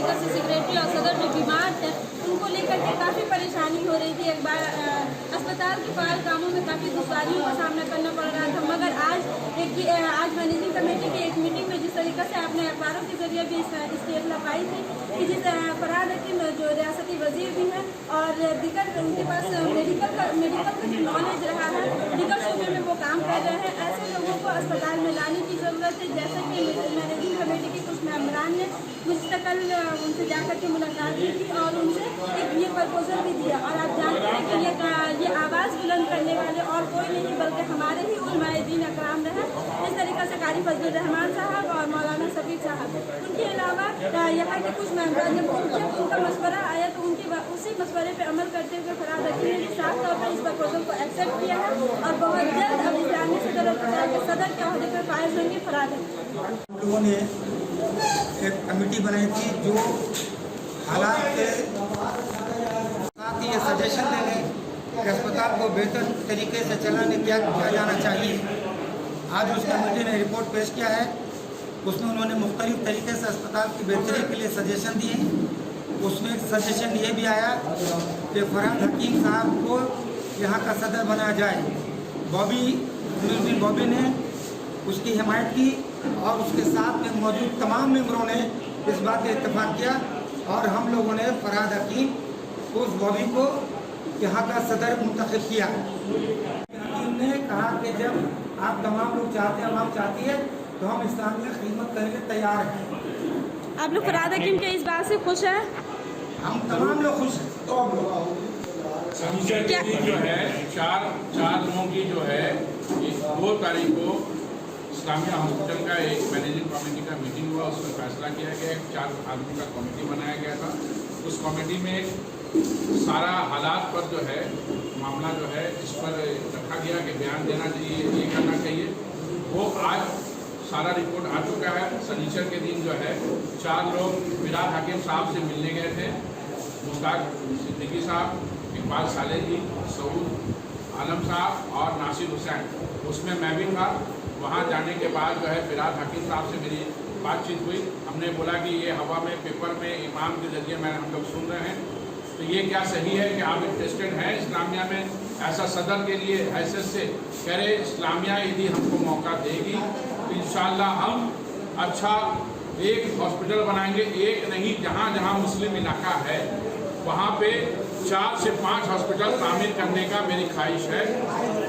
तरीके से सेक्रेटरी और सदर जो बीमार थे उनको लेकर के काफ़ी परेशानी हो रही थी। एक बार अस्पताल के फाइल कामों में काफ़ी दुश्वारियों का सामना करना पड़ रहा था, मगर आज मैनेजिंग कमेटी की एक मीटिंग में जिस तरीके से आपने अखबारों के जरिए भी इसकी इत्तला पाई थी कि जिस फरहाद हकीम जो रियासती वजीर भी हैं और दीगर उनके पास मेडिकल का जो नॉलेज रहा है, मेडिकल शोबे में वो काम कर रहे हैं, ऐसे लोगों को अस्पताल में लाने की ज़रूरत है। जैसा कि मैनेजिंग कमेटी के कुछ मेम्बरान ने मुझसे कल उनसे जाकर के मुलाकात की थी और उनसे एक ये प्रपोजल भी दिया। और आप जानते हैं कि ये आवाज़ बुलंद करने वाले और कोई नहीं बल्कि हमारे ही उलमाए दीन अकराम रहे, इस तरीके से कारी फजलुर रहमान साहब और मौलाना सफीर साहब। उनके अलावा यहाँ के कुछ मेम्बरान जब उनका मशवरा आया तो उसी मशवरे पर अमल करते हुए फरहाद हकीम ने साफ तौर पर इस प्रपोजल को एक्सेप्ट किया है और बहुत जल्द अब इस्लामी सदर के अहदे पर फायज होंगे फरहाद हकीम। लोगों ने एक कमेटी बनाई थी जो हालात के साथ ये सजेशन देने कि अस्पताल को बेहतर तरीके से चलाने क्या किया जाना चाहिए। आज उस कमेटी ने रिपोर्ट पेश किया है, उसमें उन्होंने मुख्तलिफ तरीके से अस्पताल की बेहतरी के लिए सजेशन दिए। उसमें एक सजेशन ये भी आया कि फरहाद हकीम साहब को यहाँ का सदर बनाया जाए। बॉबी ने उसकी हिमायत की और उसके साथ में मौजूद तमाम मेंबरों ने इस बात का इत्तेफाक किया और हम लोगों ने फरहाद हकीम उस बॉबी को यहाँ का सदर मुंतखब किया। हकीम ने कहा कि जब आप तमाम लोग चाहते हैं, हम चाहती है तो हम इस्लामी खिदमत करने के तैयार हैं। आप लोग फरहाद हकीम के इस बात से खुश हैं? हम तमाम लोग खुश हैं। समीक्षा के दिन जो है चार लोगों की जो है 2 तारीख को इस्लामिया हॉस्पिटल का एक मैनेजिंग कमेटी का मीटिंग हुआ, उसमें फैसला किया गया। 4 आदमी का कमेटी बनाया गया था। उस कमेटी में सारा हालात पर जो है मामला जो है इस पर रखा गया कि बयान देना चाहिए, ये करना चाहिए। वो आज सारा रिपोर्ट आ चुका है। सनीचर के दिन जो है 4 लोग फिराद हकीम साहब से मिलने गए थे, मुश्ताक सिद्दीकी साहब, इकबाल साले जी, सऊद आलम साहब और नासिर हुसैन। उसमें मैं भी था। वहाँ जाने के बाद जो है फिराद हकीम साहब से मेरी बातचीत हुई। हमने बोला कि ये हवा में पेपर में इमाम के जरिए हम लोग सुन रहे हैं, तो ये क्या सही है कि आप इंटरेस्टेड हैं इस्लामिया में ऐसा सदर के लिए हैसियत से? कह रहे इस्लामिया यदि हमको मौका देगी तो इंशाअल्लाह हम अच्छा एक हॉस्पिटल बनाएंगे। एक नहीं, जहाँ जहाँ मुस्लिम इलाका है वहाँ पे 4 से 5 हॉस्पिटल तामीर करने का मेरी ख्वाहिश है।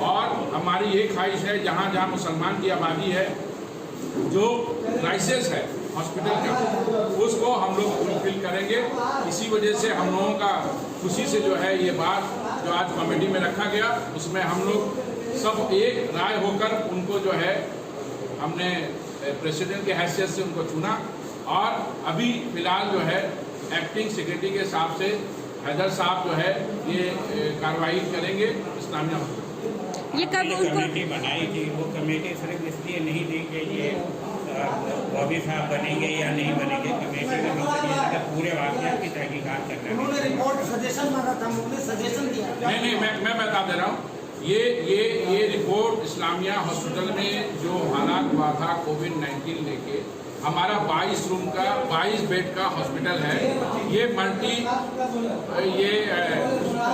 और हमारी ये ख्वाहिश है जहाँ जहाँ मुसलमान की आबादी है, जो क्राइसिस है हॉस्पिटल का, उसको हम लोग फुलफिल करेंगे। इसी वजह से हम लोगों का खुशी से जो है ये बात जो आज कमेटी में रखा गया, उसमें हम लोग सब एक राय होकर उनको जो है हमने प्रेसिडेंट के हैसियत से उनको चुना। और अभी फ़िलहाल जो है एक्टिंग सेक्रेटरी के हिसाब से हैदर साहब जो है ये कार्रवाई करेंगे इस्लामिया हॉस्पिटल। ये कब कमेटी बनाई थी, वो कमेटी सिर्फ इसलिए नहीं थी कि ये बॉबी साहब बनेंगे या नहीं बनेंगे। कमेटी का मकसद ये पूरे वाक़या की तहकीकात करना। उन्होंने रिपोर्ट सजेशन मांगा था, उन्होंने सजेशन दिया। नहीं, मैं बता दे रहा हूँ। ये रिपोर्ट इस्लामिया हॉस्पिटल में जो हालात हुआ था कोविड-19 लेके, हमारा 22 रूम का 22 बेड का हॉस्पिटल है। ये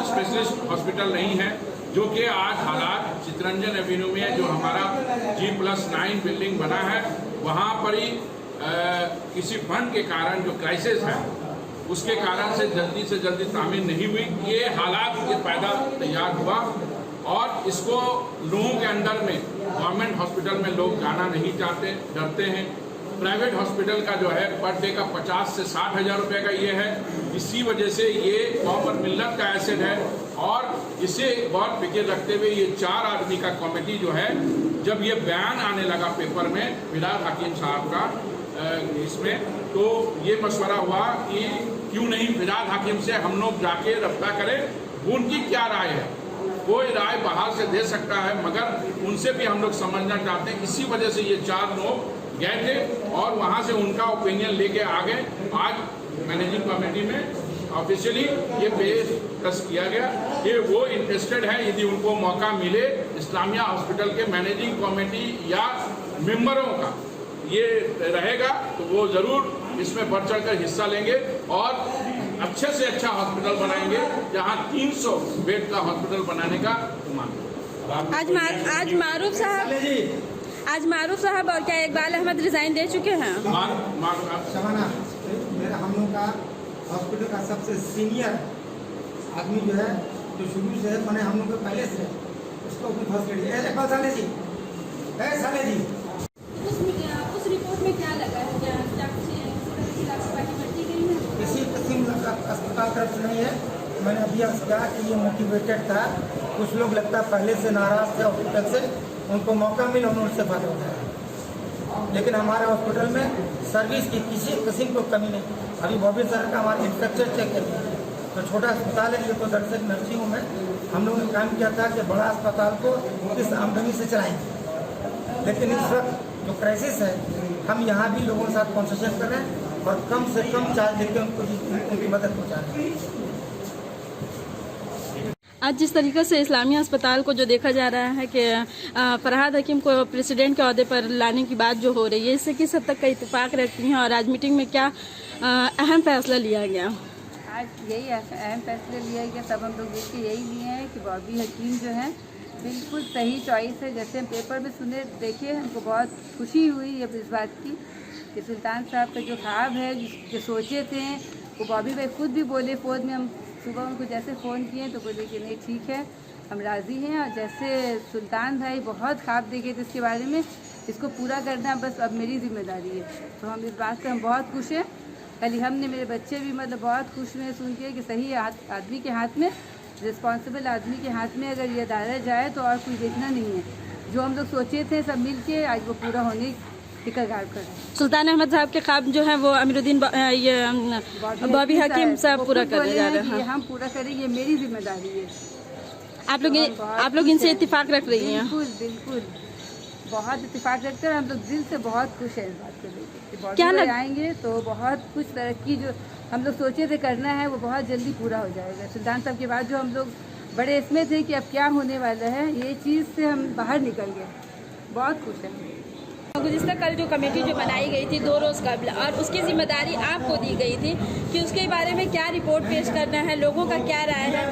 स्पेशलिस्ट हॉस्पिटल नहीं है, जो कि आज हालात चितरंजन एवेन्यू में जो हमारा G+9 बिल्डिंग बना है, वहाँ पर ही किसी फंड के कारण जो क्राइसिस है उसके कारण से जल्दी तामीर नहीं हुई। ये हालात ये पैदा तैयार हुआ और इसको लोगों के अंदर में गवर्नमेंट हॉस्पिटल में लोग जाना नहीं चाहते, डरते हैं। प्राइवेट हॉस्पिटल का जो है पर डे का 50 से 60 हज़ार रुपये का ये है। इसी वजह से ये कौम मिल्लत का एसेट है और इसे बहुत फिक्र रखते हुए ये 4 आदमी का कमेटी जो है, जब ये बयान आने लगा पेपर में फिराद हकीम साहब का इसमें, तो ये मशवरा हुआ कि क्यों नहीं फिराद हकीम से हम लोग जाके रब्ता करें, उनकी क्या राय है। कोई राय बाहर से दे सकता है, मगर उनसे भी हम लोग समझना चाहते हैं। इसी वजह से ये 4 लोग गए थे और वहाँ से उनका ओपिनियन लेके आ गए। आज मैनेजिंग कमेटी में ऑफिशियली ये पेश किया गया कि वो इंटरेस्टेड है, यदि उनको मौका मिले इस्लामिया हॉस्पिटल के मैनेजिंग कमेटी या मेंबरों का ये रहेगा तो वो ज़रूर इसमें बढ़ चढ़ कर हिस्सा लेंगे और अच्छे से अच्छा हॉस्पिटल बनाएंगे, जहां 300 बेड का हॉस्पिटल बनाने का मांग। आज मारूफ साहब और क्या इकबाल अहमद रिजाइन दे चुके हैं? शबाना, मेरा हम लोग का हॉस्पिटल का सबसे सीनियर आदमी जो है, जो शुरू से मैंने हम लोग के पहले से उसको अपनी फैसिलिटी इकबाल साले जी, साले जी, उस रिपोर्ट में क्या लगा है? क्या भर्ती गई है? किसी किस्म का अस्पताल तरफ से नहीं है। मैंने अभी कहा कि ये मोटिवेटेड था, कुछ लोग लगता है पहले से नाराज थे हॉस्पिटल से, उनको मौका मिला उन्होंने उससे फायदा उठाया, लेकिन हमारे हॉस्पिटल में सर्विस की किसी किस्म को कमी नहीं। अभी बॉबी सर का हमारा इंफ्रास्ट्रक्चर चेक किया, तो छोटा अस्पताल है, ये तो दर्शक नर्सिंग होम है। हम लोगों ने काम किया था कि बड़ा अस्पताल को किस आमदनी से चलाएंगे, लेकिन इस वक्त जो क्राइसिस है, हम यहाँ भी लोगों के साथ कंसेशन कर रहे हैं और कम से कम चार्ज लेकर उनकी मदद पहुँचा रहे हैं। आज जिस तरीके से इस्लामिया अस्पताल को जो देखा जा रहा है कि फरहाद हकीम को प्रेसिडेंट के अहदे पर लाने की बात जो हो रही है, इससे किस हद तक का इत्तेफाक रखती हैं और आज मीटिंग में क्या अहम फैसला लिया गया? आज यही अहम फैसला लिया गया, सब हम लोग देख के यही लिए हैं कि बॉबी हकीम जो है बिल्कुल सही चॉइस है। जैसे हम पेपर में सुने देखे, हमको बहुत खुशी हुई है इस बात की कि सुल्तान साहब का जो ख्वाब है, जो सोचे थे, वो बॉबी भाई खुद भी बोले फ़ोन में। हम सुबह उनको जैसे फ़ोन किए तो बोले कि नहीं ठीक है, हम राज़ी हैं। और जैसे सुल्तान भाई बहुत ख्वाब देखे थे इसके बारे में, इसको पूरा करना बस अब मेरी जिम्मेदारी है। तो हम इस बात से हम बहुत खुश हैं। कल ही हमने, मेरे बच्चे भी मतलब बहुत खुश हुए सुन के कि सही आदमी के हाथ में, रिस्पॉन्सिबल आदमी के हाथ में अगर ये अदालत जाए तो और कुछ देखना नहीं है। जो हम लोग सोचे थे सब मिल के आज वो पूरा होने की कगार पर है। सुल्तान अहमद साहब के ख्वाब जो है वो अमीरुद्दीन ये बॉबी हकीम साहब पूरा करने जा रहे हैं। हम पूरा करेंगे, ये मेरी जिम्मेदारी है। आप लोग इनसे इत्तेफाक रख रही हैं? बिल्कुल बिल्कुल, बहुत इत्तेफाक रखते हैं। हम लोग दिल से बहुत खुश हैं इस बात को लेकर। क्या आएंगे तो बहुत कुछ तरक्की जो हम लोग सोचे थे करना है वो बहुत जल्दी पूरा हो जाएगा। सुल्तान साहब के बाद जो हम लोग बड़े इसमें थे कि अब क्या होने वाला है, ये चीज़ से हम बाहर निकल गए। बहुत खुश हैं। गुज़िश्ता कल जो कमेटी जो बनाई गई थी 2 रोज़ कबल, और उसकी जिम्मेदारी आपको दी गई थी कि उसके बारे में क्या रिपोर्ट पेश करना है, लोगों का क्या राय है।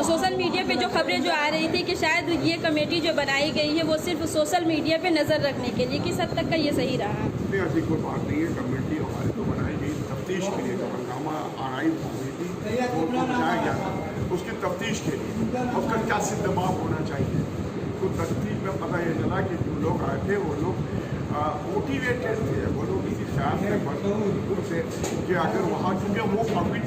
सोशल मीडिया पे जो खबरें जो आ रही थी कि शायद ये कमेटी जो बनाई गई है वो सिर्फ सोशल मीडिया पे नज़र रखने के लिए, किस हद तक का ये सही रहा? नहीं, ऐसी कोई बात नहीं है। कमेटी हमारी तो बनाई गई तफ्तीश के लिए, कमरनामा आरआई कमेटी को बनाया गया था उसकी तफ्तीश के लिए, उसका क्या सिद्धमाप होना चाहिए। तो तफ्तीश में पता ये चला कि जो लोग आए थे वो लोग मोटिवेटेड थे, वो लोग इसी ख्याल से भरपूर थे कि अगर वहाँ, चूँकि वो कोविड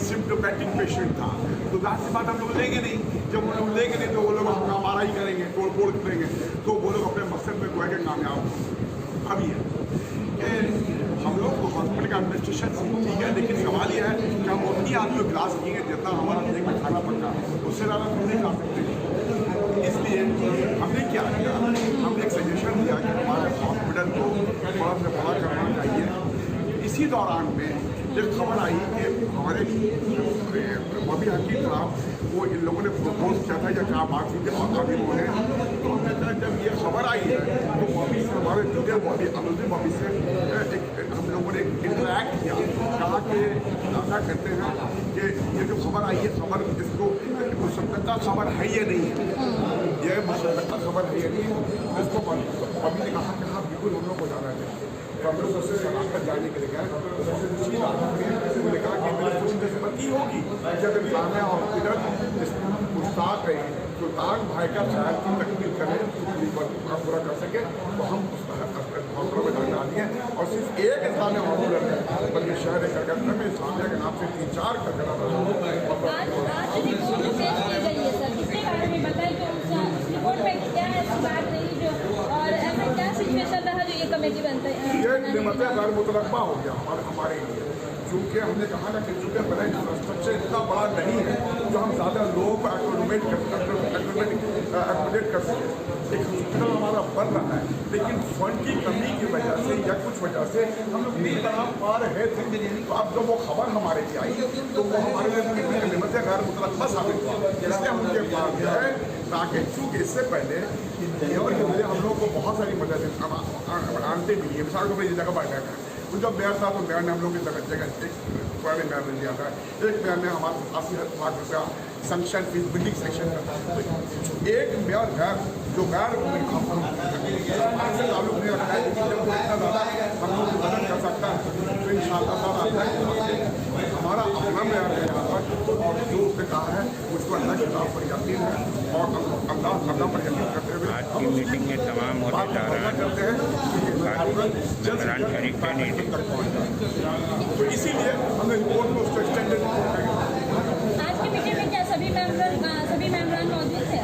सिम्टोमेटिक पेशेंट था तो जाहिर सी बात हम लोग लेंगे नहीं। जब वो लोग लेंगे नहीं तो वो लोग हमारा ही करेंगे, तोड़ फोड़ करेंगे, तो वो लोग अपने मकसद में गोया के कामयाब होंगे। अब ये हम लोग को हॉस्पिटल का एडमिनिस्ट्रेशन ठीक है, लेकिन सवाल यह है कि हम उतनी आदमी को क्लास किए जितना हमारा देख में खाना पड़ता है, उससे ज़्यादा हम नहीं खा सकते। इसलिए हमने क्या किया, हमने एक सजेशन दिया कि हमारे हॉस्पिटल को बड़ा से बड़ा करना चाहिए। इसी दौरान में जब खबर आई कि हमारे बॉबी हकीम साहब वो इन लोगों ने प्रपोज किया था या क्या बात हुई थी और अभी उन्होंने, तो हमने कहा जब ये खबर आई है तो बॉबी से, हमारे जूनियर बॉबी अमीरुद्दीन बॉबी से हम लोगों ने इंटरेक्ट किया, कहा कि ऐसा करते हैं कि ये जो खबर आई है, खबर इसको मुसद्दक़ा खबर है ये नहीं है, ये मुसद्दक़ा खबर है ये नहीं है। इसको बॉबी ने कहा कि हाँ बिल्कुल हम लोग को जाना चाहिए। तो हम लोग उससे सलाह जाने के लिए गए, उसी रात में उन्होंने कहा कि मेरे कुछ नस्बती होगी कि अगर जामिया हॉस्पिटल मुश्ताक है सुल्तान भाई का ख्याल की तकमील करें, पूरा कर सके, तो हम उस हॉस्पिटल में डाल दिए। और सिर्फ एक इस्लामिया हॉस्पिटल है बल्कि शहर कलकत्ता में इस्लामिया के नाम से 3-4 कमेटी बनता है। ये निमत गैर मुतलबा हो गया हमारे लिए, चूँकि हमने कहा ना कि चूँकि बड़ा इंफ्रास्ट्रक्चर इतना बड़ा नहीं है जो हम ज़्यादा लोगों को एकोमोडेट कर सकें। एक हॉस्पिटल हमारा बन रहा है, लेकिन फंड की कमी की वजह से या कुछ वजह से हम लोग नहीं बना पा रहे थे। तो अब जब वो खबर हमारे लिए आई तो वो हमारे लिए निमत गैर मुतलबा साबित हुआ, इसलिए हम उनके पास गए हैं, ताकि चूँकि इससे पहले और के हम लोग को बहुत सारी मदद आनते भी नहीं है। मिसाल को जगह बैठा है तो जब मेयर था तो मेयर ने हम लोग की जगह एक पुराने मेयर ने दिया था, एक मेयर ने हमारे 80,00,000 रुपया संक्शन फीस बिल्डिंग सेक्शन का था। तो एक मेयर है जो गैर से ताल्लुक नहीं रखता है, लेकिन जब इतना ज़्यादा हम लोग मदद कर सकता है तो इंशाअल्लाह हमारा अपना मेयर है यहाँ पर, और जो उसने कहा है उसको अल्लाह के नाम पर यकीन है और अल्लाह पर यकीन करते हुए आज की मीटिंग में तमाम अहदेदार करते हैं तो इसीलिए हमने रिपोर्ट में उसको एक्सटेंडेड आज की मीटिंग में क्या सभी मेंबरान मौजूद थे?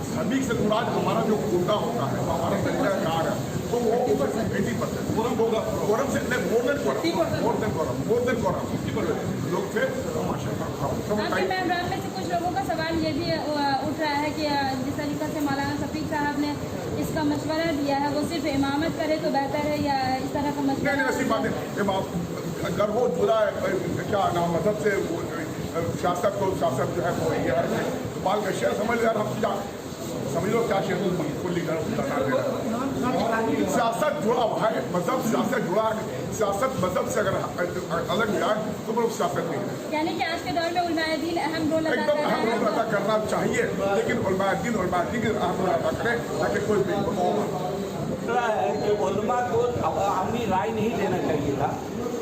सभी से मुराद हमारा जो कोटा होता है, हमारा तरीका कार है, तो वो 80% कोरम से मोर देन कोरम लोग थे। आपके मेंबरान में से कुछ लोगों का सवाल ये भी उठ रहा है कि जिस तरीके से मौलाना शफीक साहब ने इसका मशवरा दिया है, वो सिर्फ इमामत करे तो बेहतर है या इस तरह का मशवरा? नहीं, ऐसी बात है। अगर वो जुड़ा क्या नाम मतलब से सियासत को सियासत जो है वो ये है बाल का शेयर समझ यार, हम क्या समझ लो क्या शेयर फुल्ली सियासत जुड़ा हुआ है, मजहब सियासत जुड़ा है, सियासत मजहब से अगर अलग जाए तो वो सियासत नहीं है। यानी कि आज के दौर में उलमाए-ए-दीन अहम रोल अदा एकदम कर रहा अहम रोल अदा करना चाहिए, लेकिन उलमाए-ए-दीन के अहम रोल अदा करें ताकि कोई है कि उलमा को अपनी राय नहीं देना चाहिए था।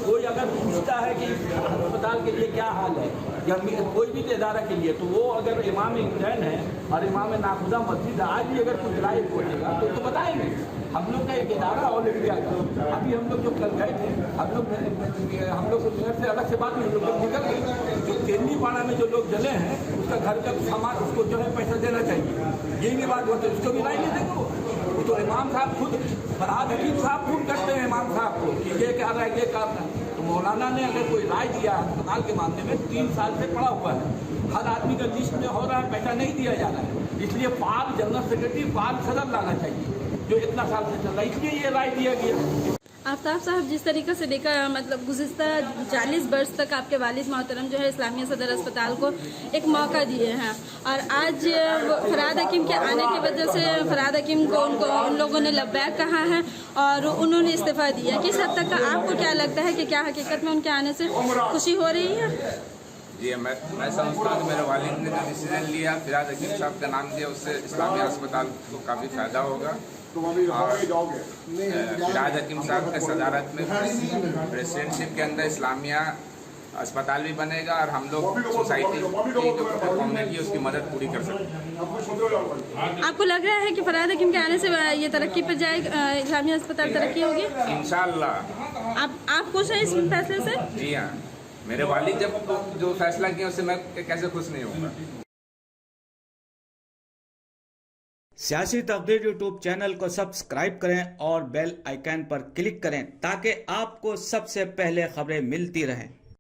कोई अगर पूछता है कि अस्पताल के लिए क्या हाल है या कोई भी इदारा के लिए, तो वो अगर इमाम हुसैन है और इमाम नाखुदा मस्जिद आज भी अगर कुछ राय बोलेगा तो बताएंगे। हम लोग का एक इदारा ऑल इंडिया का, अभी हम लोग जो कल गए थे, हम लोग से अलग से बात नहीं, हम लोग निकल गए। जो तेंदीपाड़ा में जो लोग जले हैं उसका घर का सामान उसको जो है पैसा देना चाहिए, यही भी बात होती है, उसको भी राय नहीं देंगे वो तो इमाम साहब खुद फरहाद हकीम साहब खुद करते हैं इमाम साहब को कि ये क्या रहा है, ये काम है। तो मौलाना ने अगर कोई राय दिया अस्पताल के मामले में 3 साल से पड़ा हुआ है, हर आदमी का लिस्ट में हो रहा है, पैसा नहीं दिया जा रहा है, इसलिए पाल जनरल सेक्रेटरी पाल सदर लाना चाहिए जो इतना साल से चल रहा है, इसलिए ये राय दिया गया। आफ्ताब साहब, जिस तरीके से देखा मतलब गुज़िस्ता 40 वर्ष तक आपके वालिद मोहतरम जो है इस्लामिया सदर अस्पताल को एक मौका दिए हैं, और आज फरहाद हकीम के आने की वजह से फरहाद हकीम को उन लोगों ने लब्बैक कहा है और उन्होंने इस्तीफ़ा दिया। किस हद तक का आपको क्या लगता है कि क्या हकीकत में उनके आने से खुशी हो रही है? जी, मैं समझता हूँ कि मेरे वालिद ने जो डिसीजन लिया फरहाद हकीम साहब का नाम दिया, उससे इस्लामिया अस्पताल को काफ़ी फ़ायदा होगा। फरहाद हकीम साहब के सदारत में प्रेसिडेंटशिप के अंदर इस्लामिया अस्पताल भी बनेगा और हम लोग सोसाइटी की जो कम्युनिटी उसकी मदद पूरी कर सकते हैं। आपको लग रहा है कि फरहाद हकीम के आने से ये तरक्की पर जाएगा, इस्लामिया अस्पताल तरक्की होगी इंशाअल्लाह? आप खुश हैं इस फैसले से? जी हाँ, मेरे वालिद जब जो फैसला किया उससे मैं कैसे खुश नहीं होऊंगा। सियासी तकदीर यूट्यूब चैनल को सब्सक्राइब करें और बेल आइकन पर क्लिक करें ताकि आपको सबसे पहले खबरें मिलती रहें।